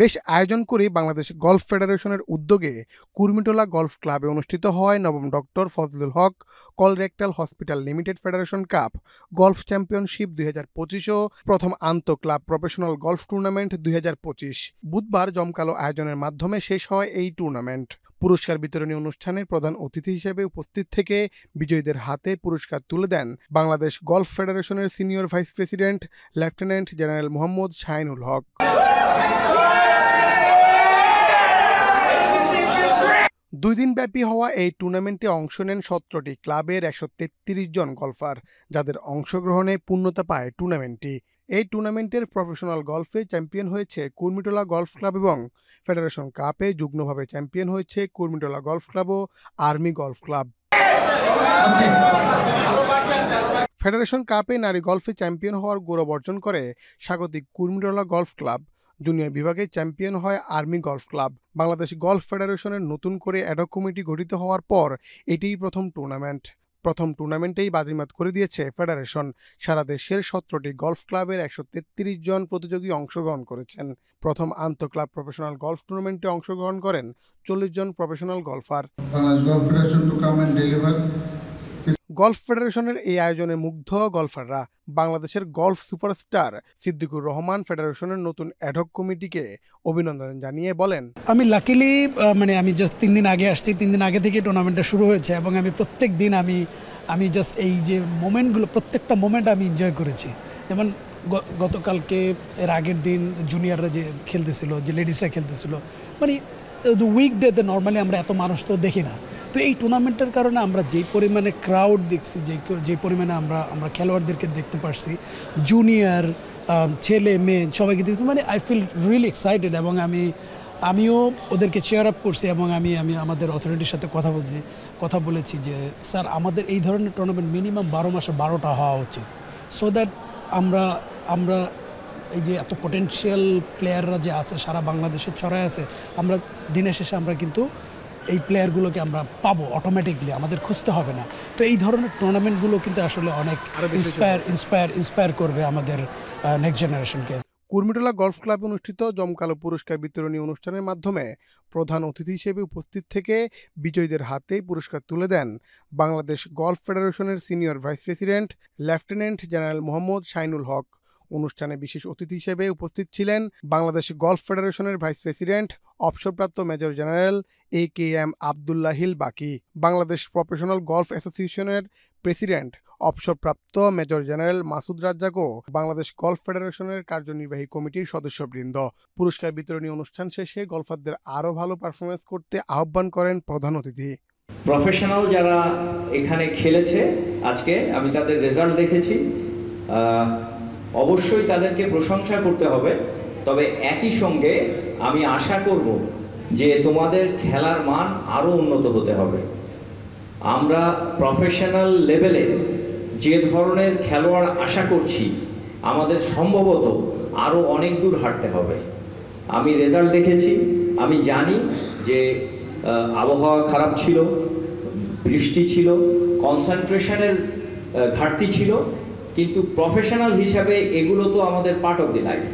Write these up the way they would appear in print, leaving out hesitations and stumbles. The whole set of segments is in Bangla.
বেশ আয়োজন করে বাংলাদেশ গলফ ফেডারেশনের উদ্যোগে কুর্মিটোলা গলফ ক্লাবে অনুষ্ঠিত হয় নবম doctor Fazlul Haque colorectal hospital limited federation cup golf championship 2025 ও প্রথম আন্তঃ ক্লাব প্রফেশনাল গলফ টুর্নামেন্ট 2025। বুধবার জমকালো আয়োজনের মাধ্যমে শেষ হয় এই টুর্নামেন্ট। পুরস্কার বিতরণী অনুষ্ঠানে প্রধান অতিথি হিসেবে উপস্থিত থেকে বিজয়ীদের হাতে পুরস্কার তুলে দেন বাংলাদেশ গলফ ফেডারেশনের senior vice president lieutenant general Mohammad Shahinul Haque. 2 দিনব্যাপী হওয়া এই টুর্নামেন্টে অংশ নেন 17টি ক্লাবের 133 জন গলফার, যাদের অংশগ্রহণে পূর্ণতা পায় টুর্নামেন্টটি। এই টুর্নামেন্টের প্রফেশনাল গলফে চ্যাম্পিয়ন হয়েছে কুর্মিটোলা গলফ ক্লাব এবং ফেডারেশন কাপে যুগ্মভাবে চ্যাম্পিয়ন হয়েছে কুর্মিটোলা গলফ ক্লাব ও আর্মি গলফ ক্লাব। ফেডারেশন কাপে নারী গলফে চ্যাম্পিয়ন হওয়ার গৌরব অর্জন করে স্বাগতিক কুর্মিটোলা গলফ ক্লাব। জুনিয়র বিভাগে চ্যাম্পিয়ন হয় army golf club. Bangladesh golf ফেডারেশনের নতুন করে অ্যাডহক কমিটি গঠিত হওয়ার পর এটিই প্রথম টুর্নামেন্ট। প্রথম টুর্নামেন্টেই বাজিমাত করে দিয়েছে ফেডারেশন। সারা দেশের 17টি গলফ ক্লাবের 133 জন প্রতিযোগী অংশগ্রহণ করেছেন। প্রথম আন্তঃ ক্লাব প্রফেশনাল গলফ টুর্নামেন্টে অংশগ্রহণ করেন 40 জন প্রফেশনাল গলফার। গলফ ফেডারেশনের এই আয়োজনে মুগ্ধ গলফাররা। বাংলাদেশের গলফ সুপারস্টার সিদ্দিকুর রহমান ফেডারেশনের নতুন অ্যাডহক কমিটিকে অভিনন্দন জানিয়ে বলেন, আমি লাকিলি আমি জাস্ট 3 দিন আগে আসছি। 3 দিন আগে থেকে টুর্নামেন্টটা শুরু হয়েছে এবং আমি প্রত্যেক দিন আমি জাস্ট এই যে মোমেন্টগুলো, প্রত্যেকটা মোমেন্ট আমি এনজয় করেছি। যেমন গতকালকে এর আগের দিন জুনিয়ররা যে খেলতেছিল, যে লেডিসরা খেলতেছিল, উইকডেতে নর্মালি আমরা এত মানুষ তো দেখি না। তো এই টুর্নামেন্টের কারণে আমরা যেই পরিমাণে ক্রাউড দেখছি, যে পরিমাণে আমরা খেলোয়াড়দেরকে দেখতে পারছি, জুনিয়র ছেলে মেয়ে সবাইকে দেখতে, আই ফিল রিয়েলি এক্সাইটেড। এবং আমিও ওদেরকে চেয়ার আপ করছি এবং আমি আমাদের অথরিটির সাথে কথা বলেছি যে স্যার, আমাদের এই ধরনের টুর্নামেন্ট মিনিমাম 12 মাসে 12টা হওয়া উচিত, সো দ্যাট আমরা এই যে এত পটেনশিয়াল প্লেয়াররা যে আছে সারা বাংলাদেশে ছড়ায় আছে, আমরা দিনের শেষে আমরা কিন্তু এই প্লেয়ারগুলোকে আমরা পাবো অটোমেটিকলি, আমাদের খুঁজতে হবে না। তো এই ধরনের টুর্নামেন্টগুলো কিন্তু আসলে অনেক ইন্সপায়ার করবে আমাদের নেক্সট জেনারেশনকে। কুর্মিটোলা গলফ ক্লাবে অনুষ্ঠিত জমকালো পুরস্কার বিতরণী অনুষ্ঠানের মাধ্যমে প্রধান অতিথি হিসেবে উপস্থিত থেকে বিজয়ীদের হাতে পুরস্কার তুলে দেন বাংলাদেশ গলফ ফেডারেশনের senior vice president lieutenant general Mohammad Shahinul Haque. অনুষ্ঠানে বিশেষ অতিথি হিসেবে উপস্থিত ছিলেন বাংলাদেশ গলফ ফেডারেশনের ভাইস প্রেসিডেন্ট অবসরপ্রাপ্ত major general AKM Abdullahil Baki, Bangladesh professional golf অ্যাসোসিয়েশনের প্রেসিডেন্ট অবসরপ্রাপ্ত মেজর জেনারেল মাসুদ রাজ্জাক ও বাংলাদেশ গলফ ফেডারেশনের কার্যনির্বাহী কমিটির সদস্যবৃন্দ। পুরস্কার বিতরণী অনুষ্ঠান শেষে গলফারদের আরও ভালো পারফরমেন্স করতে আহ্বান করেন প্রধান অতিথি। প্রফেশনাল যারা এখানে খেলেছে আজকে, আমি তাদের রেজাল্ট দেখেছি, অবশ্যই তাদেরকে প্রশংসা করতে হবে। তবে একই সঙ্গে আমি আশা করব যে তোমাদের খেলার মান আরও উন্নত হতে হবে। আমরা প্রফেশনাল লেভেলে যে ধরনের খেলোয়াড় আশা করছি, আমাদের সম্ভবত আরও অনেক দূর হাঁটতে হবে। আমি রেজাল্ট দেখেছি, আমি জানি যে আবহাওয়া খারাপ ছিল, বৃষ্টি ছিল, কনসেন্ট্রেশনের ঘাটতি ছিল, কিন্তু প্রফেশনাল হিসাবে এগুলো তো আমাদের পার্ট অফ দি লাইফ,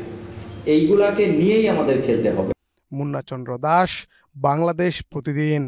এইগুলাকে নিয়েই আমাদের খেলতে হবে। মুন্না চন্দ্র দাস, বাংলাদেশ প্রতিদিন।